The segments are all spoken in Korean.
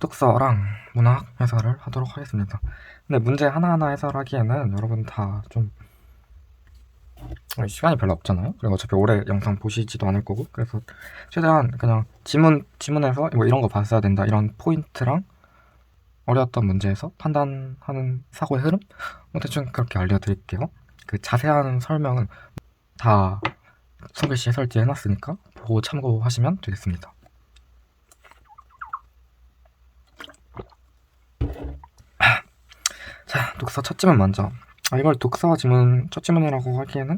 독서랑 문학 해설을 하도록 하겠습니다. 근데 문제 하나하나 해설하기에는 여러분 다 좀 시간이 별로 없잖아요. 그리고 어차피 오래 영상 보시지도 않을 거고, 그래서 최대한 그냥 지문에서 뭐 이런 거 봤어야 된다 이런 포인트랑 어려웠던 문제에서 판단하는 사고의 흐름 뭐 대충 그렇게 알려드릴게요. 그 자세한 설명은 다 손글씨 해설지에 해놨으니까 보고 참고하시면 되겠습니다. 자, 독서 첫 지문 먼저. 이걸 독서 지문 첫 지문이라고 하기에는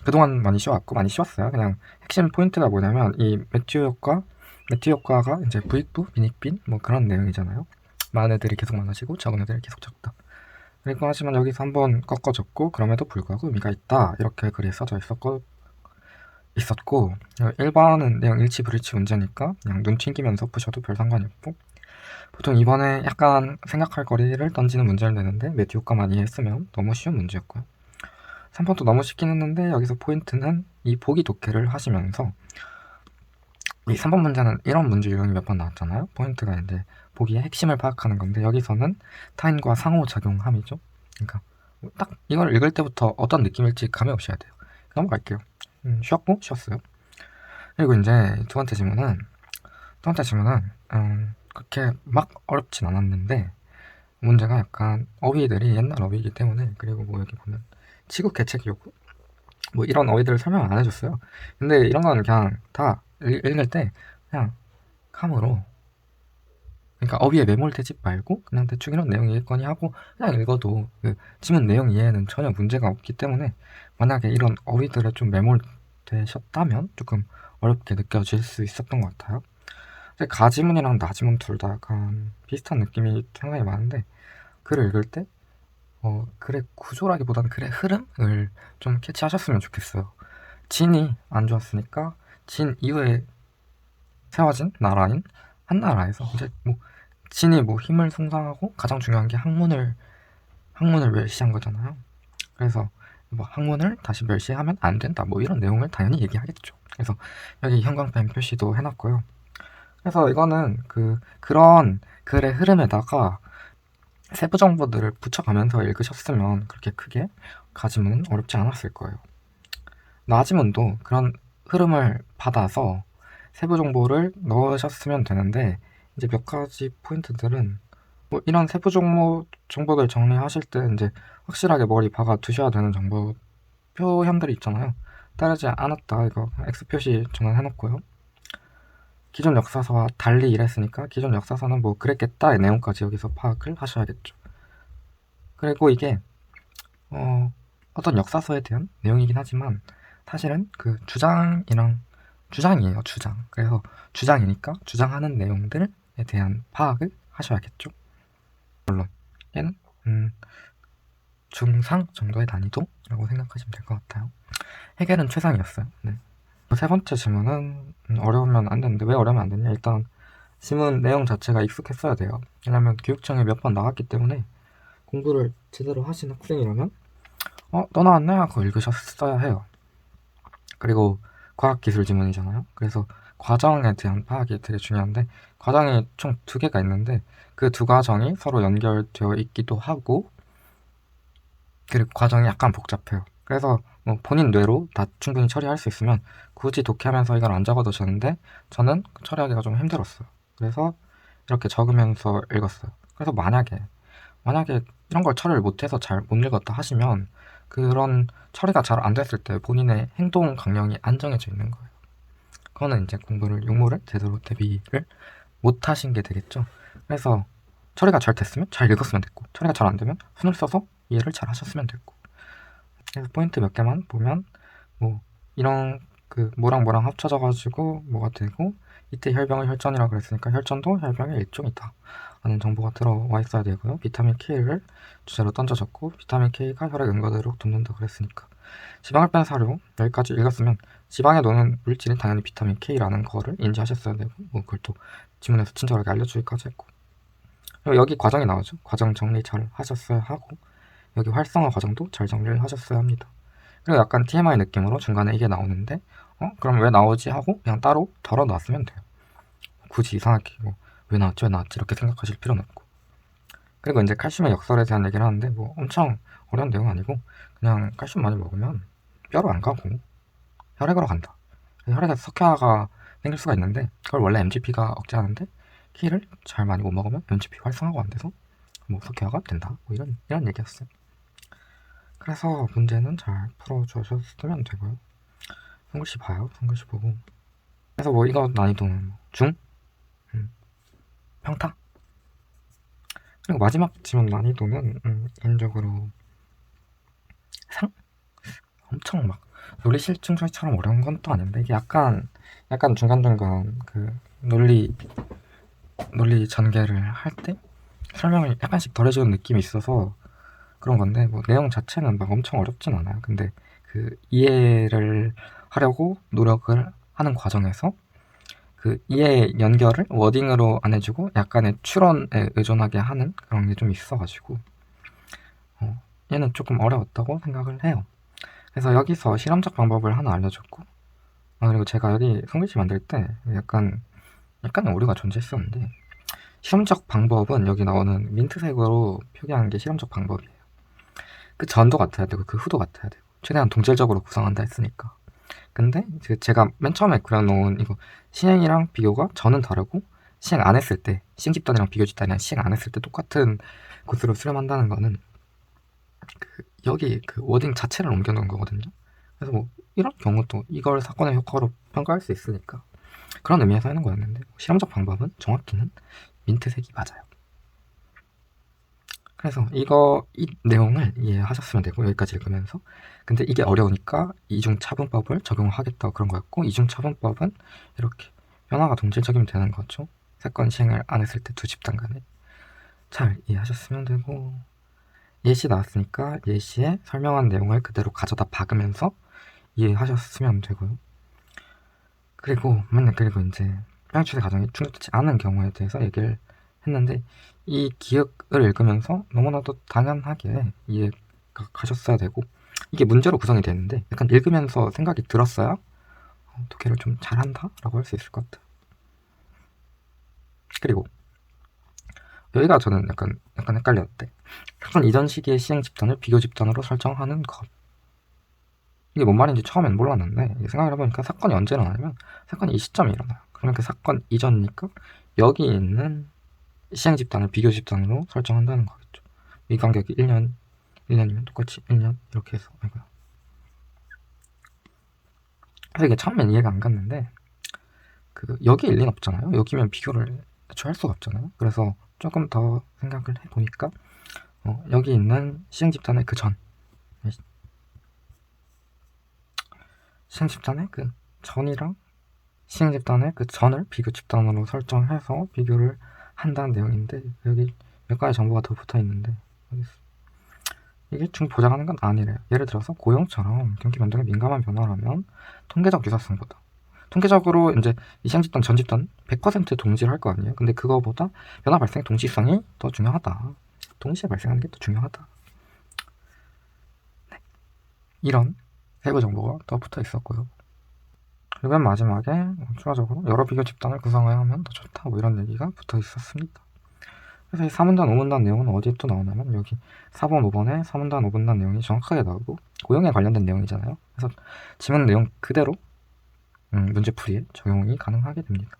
그동안 많이 쉬웠어요. 그냥 핵심 포인트가 뭐냐면 이 매튜 효과가 이제 부익부, 빈익빈 뭐 그런 내용이잖아요. 많은 애들이 계속 많아지고 적은 애들이 계속 적다. 그리고 하지만 여기서 한번 꺾어줬고 그럼에도 불구하고 의미가 있다 이렇게 글이 써져 있었고 1번은 내용 일치 불일치 문제니까 그냥 눈 튕기면서 푸셔도 별 상관이 없고, 보통 이번에 약간 생각할 거리를 던지는 문제를 내는데 매튜 효과만 이해했으면 너무 쉬운 문제였고요. 3번도 너무 쉽긴 했는데 여기서 포인트는 이 보기 독해를 하시면서, 이 3번 문제는 이런 문제 유형이 몇 번 나왔잖아요. 포인트가 이제 보기의 핵심을 파악하는 건데 여기서는 타인과 상호작용함이죠. 그러니까 딱 이걸 읽을 때부터 어떤 느낌일지 감이 오셔야 돼요. 넘어갈게요. 쉬었어요. 그리고 이제 두 번째 질문은 그렇게 막 어렵진 않았는데 문제가 약간 어휘들이 옛날 어휘이기 때문에, 그리고 뭐 여기 보면 치국 개책 요구 뭐 이런 어휘들을 설명 안 해줬어요. 근데 이런 건 그냥 다 읽을 때 그냥 감으로, 그러니까 어휘에 매몰되지 말고 그냥 대충 이런 내용이겠거니 하고 그냥 읽어도 그 지문 내용 이해에는 전혀 문제가 없기 때문에, 만약에 이런 어휘들에 좀 매몰되셨다면 조금 어렵게 느껴질 수 있었던 것 같아요. 근데 가지문이랑 나지문 둘 다 약간 비슷한 느낌이 상당히 많은데, 글을 읽을 때 글의 구조라기보다는 글의 흐름을 좀 캐치하셨으면 좋겠어요. 진이 안 좋았으니까 진 이후에 세워진 나라인 한나라에서 이제 뭐 진이 뭐 힘을 숭상하고 가장 중요한 게 학문을 멸시한 거잖아요. 그래서 뭐 학문을 다시 멸시하면 안 된다 뭐 이런 내용을 당연히 얘기하겠죠. 그래서 여기 형광펜 표시도 해놨고요. 그래서 이거는 그런 글의 흐름에다가 세부 정보들을 붙여가면서 읽으셨으면 그렇게 크게 가지문은 어렵지 않았을 거예요. 나지문도 그런 흐름을 받아서 세부 정보를 넣으셨으면 되는데, 이제 몇 가지 포인트들은 뭐 이런 세부 정보들 정리하실 때 이제 확실하게 머리 박아 두셔야 되는 정보 표현들이 있잖아요. 따르지 않았다 이거 X 표시 전환해놓고요. 기존 역사서와 달리 일했으니까 기존 역사서는 뭐 그랬겠다의 내용까지 여기서 파악을 하셔야겠죠. 그리고 이게 어떤 역사서에 대한 내용이긴 하지만 사실은 그 주장이에요, 주장. 그래서 주장이니까 주장하는 내용들에 대한 파악을 하셔야겠죠. 물론 얘는 중상 정도의 난이도라고 생각하시면 될 것 같아요. 해결은 최상이었어요. 네. 세 번째 질문은 어려우면 안 되는데 왜 어려우면 안 되냐? 일단 지문 내용 자체가 익숙했어야 돼요. 왜냐면 교육청에 몇 번 나왔기 때문에 공부를 제대로 하신 학생이라면 또 나왔네 하고 읽으셨어야 해요. 그리고 과학기술 지문이잖아요. 그래서 과정에 대한 파악이 되게 중요한데, 과정이 총 2개가 있는데 그 2과정이 서로 연결되어 있기도 하고, 그리고 과정이 약간 복잡해요. 그래서 뭐 본인 뇌로 다 충분히 처리할 수 있으면 굳이 독해하면서 이걸 안 적어두셨는데 저는 처리하기가 좀 힘들었어요. 그래서 이렇게 적으면서 읽었어요. 그래서 만약에 이런 걸 처리를 못해서 잘 못 읽었다 하시면 그런 처리가 잘 안 됐을 때 본인의 행동 강령이 안 정해져 있는 거예요. 그거는 이제 용모를 제대로 대비를 못 하신 게 되겠죠. 그래서 처리가 잘 됐으면 잘 읽었으면 됐고, 처리가 잘 안 되면 손을 써서 이해를 잘 하셨으면 됐고. 그래서 포인트 몇 개만 보면 뭐 이런 뭐랑 뭐랑 합쳐져가지고 뭐가 되고, 이때 혈병을 혈전이라 그랬으니까 혈전도 혈병의 일종이다 라는 정보가 들어와 있어야 되고요. 비타민 K를 주제로 던져졌고 비타민 K가 혈액 응고대로 돕는다 그랬으니까 지방을 뺀 사료 여기까지 읽었으면 지방에 노는 물질이 당연히 비타민 K라는 거를 인지하셨어야 되고, 뭐 그걸 또 지문에서 친절하게 알려주기까지 했고, 그리고 여기 과정이 나오죠. 과정 정리 잘 하셨어야 하고, 여기 활성화 과정도 잘 정리를 하셨어야 합니다. 그리고 약간 TMI 느낌으로 중간에 이게 나오는데 그럼 왜 나오지 하고 그냥 따로 덜어놨으면 돼요. 굳이 이상하게 뭐 왜 나왔지 이렇게 생각하실 필요는 없고. 그리고 이제 칼슘의 역설에 대한 얘기를 하는데 뭐 엄청 어려운 내용은 아니고 그냥 칼슘 많이 먹으면 뼈로 안 가고 혈액으로 간다. 혈액에서 석회화가 생길 수가 있는데 그걸 원래 MGP가 억제하는데 키를 잘 많이 못 먹으면 MGP 활성화가 안 돼서 뭐 석회화가 된다. 뭐 이런 얘기였어요. 그래서 문제는 잘 풀어주셨으면 되고요. 손글씨 봐요. 손글씨 보고. 그래서 뭐 이거 난이도는 중, 평타. 그리고 마지막 지문 난이도는 개인적으로 상? 엄청 막 논리실증설처럼 어려운 건 또 아닌데 이게 약간 중간중간 그 논리 전개를 할 때 설명을 약간씩 덜해주는 느낌이 있어서 그런 건데 뭐 내용 자체는 막 엄청 어렵진 않아요. 근데 그 이해를 하려고 노력을 하는 과정에서 그 이해 연결을 워딩으로 안 해주고 약간의 추론에 의존하게 하는 그런 게 좀 있어가지고 얘는 조금 어려웠다고 생각을 해요. 그래서 여기서 실험적 방법을 하나 알려줬고 그리고 제가 여기 손글씨 만들 때 약간의 오류가 존재했었는데 실험적 방법은 여기 나오는 민트색으로 표기하는 게 실험적 방법이에요. 그 전도 같아야 되고 그 후도 같아야 되고 최대한 동질적으로 구성한다 했으니까. 근데 제가 맨 처음에 그려놓은 이거 시행이랑 비교가 저는 다르고 시행 안 했을 때 시행 집단이랑 비교 집단이랑 시행 안 했을 때 똑같은 곳으로 수렴한다는 거는 여기 그 워딩 자체를 옮겨놓은 거거든요. 그래서 뭐 이런 경우도 이걸 사건의 효과로 평가할 수 있으니까 그런 의미에서 하는 거였는데 실험적 방법은 정확히는 민트색이 맞아요. 그래서 이 내용을 이해하셨으면 되고 여기까지 읽으면서 근데 이게 어려우니까 이중차분법을 적용하겠다 그런 거였고 이중차분법은 이렇게 변화가 동질적이면 되는 거죠. 사건 시행을 안 했을 때 두 집단 간에 잘 이해하셨으면 되고 예시 나왔으니까 예시에 설명한 내용을 그대로 가져다 박으면서 이해하셨으면 되고요. 그리고 이제 평행추세 가정이 충족되지 않은 경우에 대해서 얘기를 했는데 이 기억을 읽으면서 너무나도 당연하게 이해가 가셨어야 되고 이게 문제로 구성이 되는데 약간 읽으면서 생각이 들었어야 독해를 좀 잘한다 라고 할 수 있을 것 같아요. 그리고 여기가 저는 약간 헷갈렸대. 사건 이전 시기의 시행 집단을 비교 집단으로 설정하는 것. 이게 뭔 말인지 처음엔 몰랐는데 생각을 해보니까 사건이 언제 일어나냐면 사건이 이 시점에 일어나요. 그러면 그 사건 이전이니까 여기 있는 시행 집단을 비교 집단으로 설정한다는 거겠죠. 이 간격이 1년이면 똑같이 1년 이렇게 해서 아이고야. 그래서 이게 처음엔 이해가 안 갔는데 여기 일리는 없잖아요. 여기면 비교를 애초에 할 수가 없잖아요. 그래서 조금 더 생각을 해보니까 여기 있는 시행 집단의 그 전 시행 집단의 그 전이랑 시행 집단의 그 전을 비교 집단으로 설정해서 비교를 한다는 내용인데 여기 몇 가지 정보가 더 붙어 있는데 이게 보장하는 건 아니래요. 예를 들어서 고용처럼 경기 변동에 민감한 변화라면 통계적 유사성보다 통계적으로 이제 이 시행 집단 전 집단 100% 동지를 할 거 아니에요. 근데 그거보다 변화 발생 동시성이 더 중요하다. 동시에 발생하는 게 더 중요하다. 네. 이런 세부 정보가 더 붙어 있었고요. 그리고 맨 마지막에 추가적으로 여러 비교 집단을 구성해야 하면 더 좋다. 뭐 이런 얘기가 붙어 있었습니다. 그래서 이 4문단, 5문단 내용은 어디에 또 나오냐면 여기 4번, 5번에 4문단, 5문단 내용이 정확하게 나오고 고용에 관련된 내용이잖아요. 그래서 지문 내용 그대로 문제풀이에 적용이 가능하게 됩니다.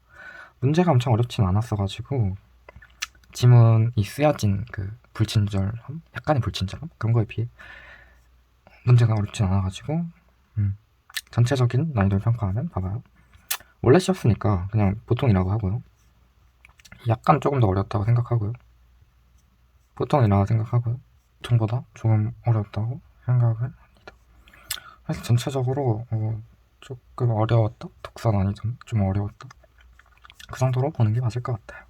문제가 엄청 어렵진 않았어가지고 지문이 쓰여진 그 불친절함, 약간의 불친절함 그런 거에 비해 문제가 어렵진 않아가지고 전체적인 난이도를 평가하면 봐봐요. 원래 쉬웠으니까 그냥 보통이라고 하고요. 약간 조금 더 어렵다고 생각하고요. 보통이라고 생각하고요. 보통보다 조금 어렵다고 생각을 합니다. 그래서 전체적으로 조금 어려웠다? 독서 난이도는 좀 어려웠다. 그 정도로 보는 게 맞을 것 같아요.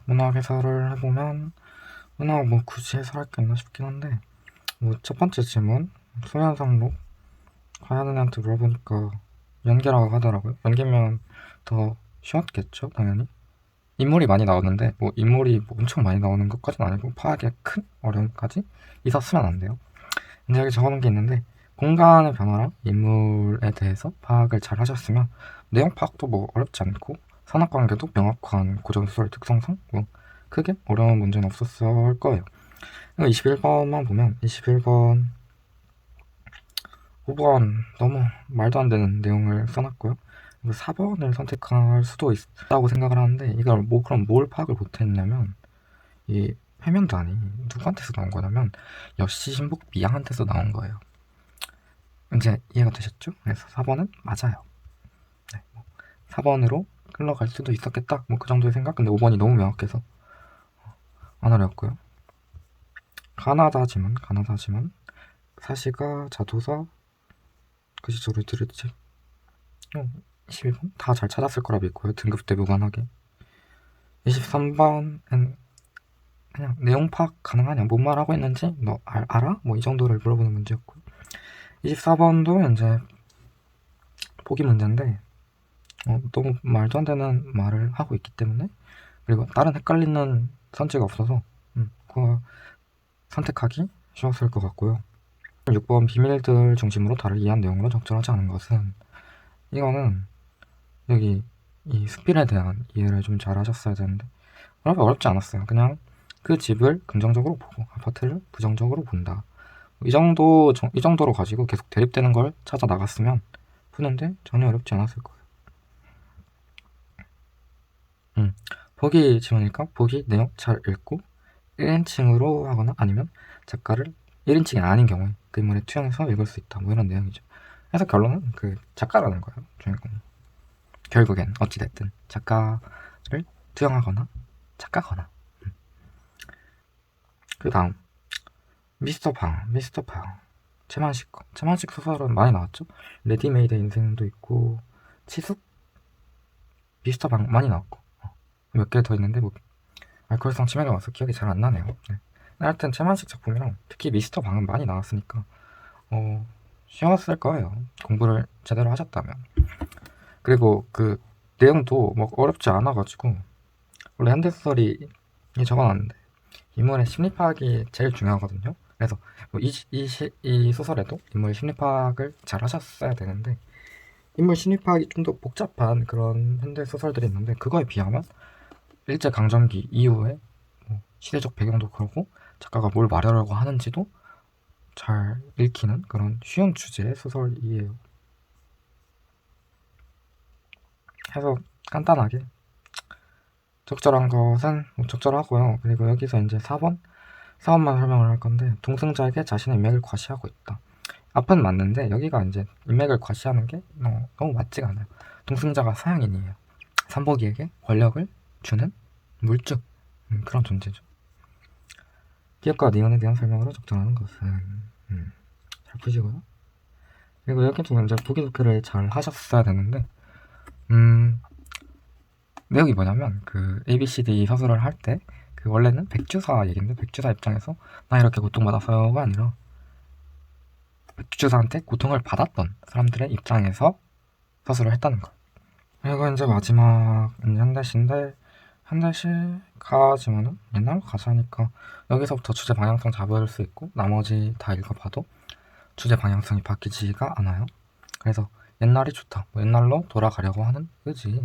문학 해설을 해보면 문학 뭐 굳이 해설할 게 있나 싶긴 한데 뭐 첫 번째 질문 소현상록 과연은한테 물어보니까 연계라고 하더라고요. 연계면 더 쉬웠겠죠, 당연히. 인물이 많이 나오는데 뭐 인물이 뭐 엄청 많이 나오는 것까지는 아니고 파악에 큰 어려움까지 있었으면 안 돼요. 근데 여기 적어놓은 게 있는데 공간의 변화랑 인물에 대해서 파악을 잘 하셨으면 내용 파악도 뭐 어렵지 않고 산업관계도 명확한 고전수설 특성상 뭐 크게 어려운 문제는 없었을 거예요. 21번만 보면 21번 5번 너무 말도 안 되는 내용을 써놨고요. 4번을 선택할 수도 있다고 생각을 하는데 이걸 뭐 그럼 뭘 파악을 못했냐면 이 회면단이 누구한테서 나온 거냐면 여시 신복 미양한테서 나온 거예요. 이제 이해가 되셨죠? 그래서 4번은 맞아요. 네, 4번으로 흘러갈 수도 있었겠다. 뭐 그 정도의 생각. 근데 5번이 너무 명확해서 안 어려웠고요. 가나다지만 사시가 자도사 그 시절을 들을지 21번 다 잘 찾았을 거라 믿고요. 등급대 무관하게. 23번은 그냥 내용 파악 가능하냐, 뭔 말하고 있는지 너 알아? 뭐 이 정도를 물어보는 문제였고요. 24번도 이제 보기 문제인데 너무 말도 안 되는 말을 하고 있기 때문에, 그리고 다른 헷갈리는 선지가 없어서 그거 선택하기 쉬웠을 것 같고요. 6번 비밀들 중심으로 다를 이해한 내용으로 적절하지 않은 것은, 이거는 여기 이 스필에 대한 이해를 좀 잘 하셨어야 되는데 어렵지 않았어요. 그냥 그 집을 긍정적으로 보고 아파트를 부정적으로 본다. 이 정도로 가지고 계속 대립되는 걸 찾아 나갔으면 푸는데 전혀 어렵지 않았을 거예요. 보기 지우니까 보기 내용 잘 읽고 1인칭으로 하거나 아니면 작가를 1인칭이 아닌 경우에 그 인물의 투영해서 읽을 수 있다. 뭐 이런 내용이죠. 그래서 결론은 그 작가라는 거예요. 주인공. 결국엔 어찌됐든 작가를 투영하거나 작가거나. 그 다음 미스터 방 최만식 소설은 많이 나왔죠. 레디메이드 인생도 있고 치숙 미스터 방 많이 나왔고 몇 개 더 있는데 뭐 알코올성 치매가 와서 기억이 잘 안 나네요. 네. 하여튼 최만식 작품이랑 특히 미스터 방은 많이 나왔으니까 쉬웠을 거예요. 공부를 제대로 하셨다면. 그리고 그 내용도 뭐 어렵지 않아가지고 원래 현대소설이 적어놨는데 인물의 심리 파악이 제일 중요하거든요. 그래서 뭐 이 소설에도 인물 심리 파악을 잘 하셨어야 되는데 인물 심리 파악이 좀 더 복잡한 그런 현대 소설들이 있는데 그거에 비하면 일제강점기 이후에 뭐 시대적 배경도 그렇고 작가가 뭘 말하려고 하는지도 잘 읽히는 그런 쉬운 주제의 소설이에요. 해서 간단하게 적절한 것은 적절하고요. 그리고 여기서 이제 4번만 설명을 할 건데, 동승자에게 자신의 인맥을 과시하고 있다. 앞은 맞는데 여기가 이제 인맥을 과시하는 게 너무 맞지가 않아요. 동승자가 서양인이에요. 삼복이에게 권력을 주는 물주, 그런 존재죠. 기업과 니은에 대한 설명으로 적절한 것은 잘 푸시고요. 그리고 여기도 이제 보기 좋게를 잘 하셨어야 되는데 내용이 뭐냐면 그 ABCD 서술을 할 때 그 원래는 백주사 얘기인데 백주사 입장에서 나 이렇게 고통받았어요가 아니라 백주사한테 고통을 받았던 사람들의 입장에서 서술을 했다는 거. 그리고 이제 마지막 현대시인데 현대시 가지만은 옛날로 가자니까 여기서부터 주제 방향성 잡을 수 있고 나머지 다 읽어봐도 주제 방향성이 바뀌지가 않아요. 그래서 옛날이 좋다. 뭐 옛날로 돌아가려고 하는 의지.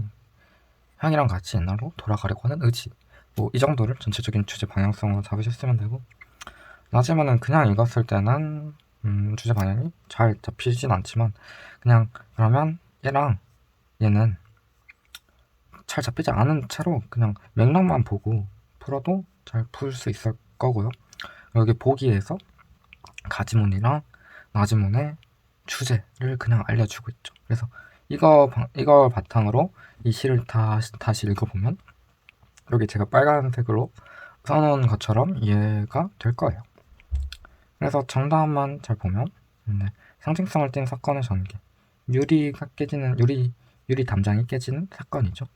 향이랑 같이 옛날로 돌아가려고 하는 의지. 뭐 이 정도를 전체적인 주제 방향성으로 잡으셨으면 되고 나지막은 그냥 읽었을 때는 주제 방향이 잘 잡히진 않지만 그냥 그러면 얘랑 얘는 잘 잡히지 않은 채로 그냥 맥락만 보고 풀어도 잘 풀 수 있을 거고요. 여기 보기에서 가지문이랑 나지문의 주제를 그냥 알려주고 있죠. 그래서 이걸 바탕으로 이 시를 다시 읽어보면 여기 제가 빨간색으로 써놓은 것처럼 이해가 될 거예요. 그래서 정답만 잘 보면 상징성을 띤 사건의 전개, 유리가 깨지는 유리 담장이 깨지는 사건이죠.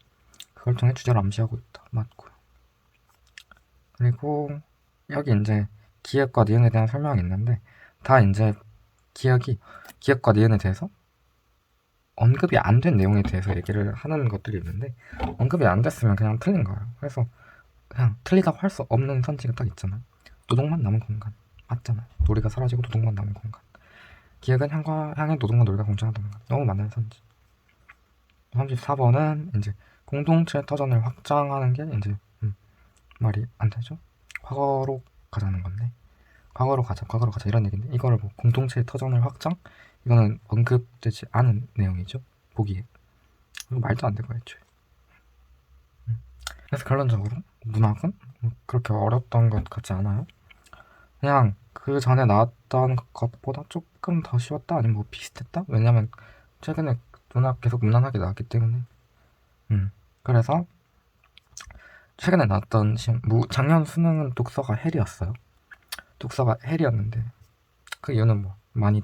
그걸 통해 주제를 암시하고 있다. 맞고요. 그리고 여기 이제 기획과 니은에 대한 설명이 있는데 다 이제 기획과 니은에 대해서 언급이 안 된 내용에 대해서 얘기를 하는 것들이 있는데 언급이 안 됐으면 그냥 틀린 거예요. 그래서 그냥 틀리다고 할 수 없는 선지가 딱 있잖아요. 노동만 남은 공간 맞잖아요. 놀이가 사라지고 노동만 남은 공간. 기획은 향의 노동과 놀이가 공존하던 공간. 너무 많은 선지. 34번은 이제 공동체 터전을 확장하는 게 이제 말이 안 되죠. 과거로 가자는 건데 과거로 가자 이런 얘기인데 이거를 뭐 공동체 터전을 확장? 이거는 언급되지 않은 내용이죠. 보기에. 이거 말도 안 되고 애초에. 그래서 결론적으로 문학은 그렇게 어렵던 것 같지 않아요. 그냥 그 전에 나왔던 것보다 조금 더 쉬웠다 아니면 뭐 비슷했다? 왜냐면 최근에 문학 계속 무난하게 나왔기 때문에. 그래서 최근에 나왔던 작년 수능은 독서가 헬이었어요. 독서가 헬이었는데 그 이유는 뭐 많이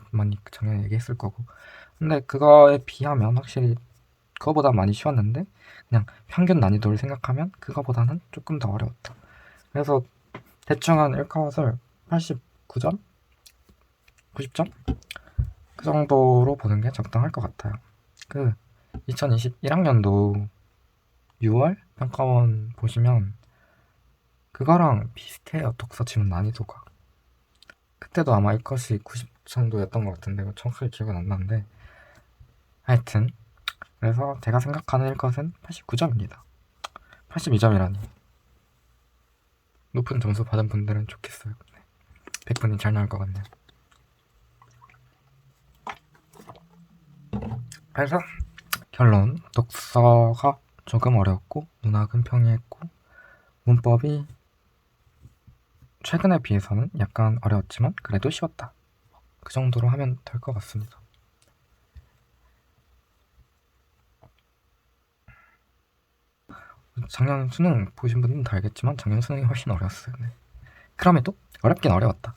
작년에 얘기했을 거고. 근데 그거에 비하면 확실히 그거보다 많이 쉬웠는데 그냥 평균 난이도를 생각하면 그거보다는 조금 더 어려웠다. 그래서 대충 한 1컷을 89점? 90점? 그 정도로 보는 게 적당할 것 같아요. 그 2021학년도 6월 평가원 보시면 그거랑 비슷해요. 독서 지문 난이도가. 그때도 아마 1컷이 90 정도였던 것 같은데 정확하게 기억은 안 나는데 하여튼 그래서 제가 생각하는 1컷은 89점입니다. 82점이라니 높은 점수 받은 분들은 좋겠어요. 100분이 잘 나올 것 같네요. 그래서 결론, 독서가 조금 어려웠고 문학은 평이했고 문법이 최근에 비해서는 약간 어려웠지만 그래도 쉬웠다. 그 정도로 하면 될 것 같습니다. 작년 수능 보신 분들은 다 알겠지만 작년 수능이 훨씬 어려웠어요. 네. 그럼에도 어렵긴 어려웠다.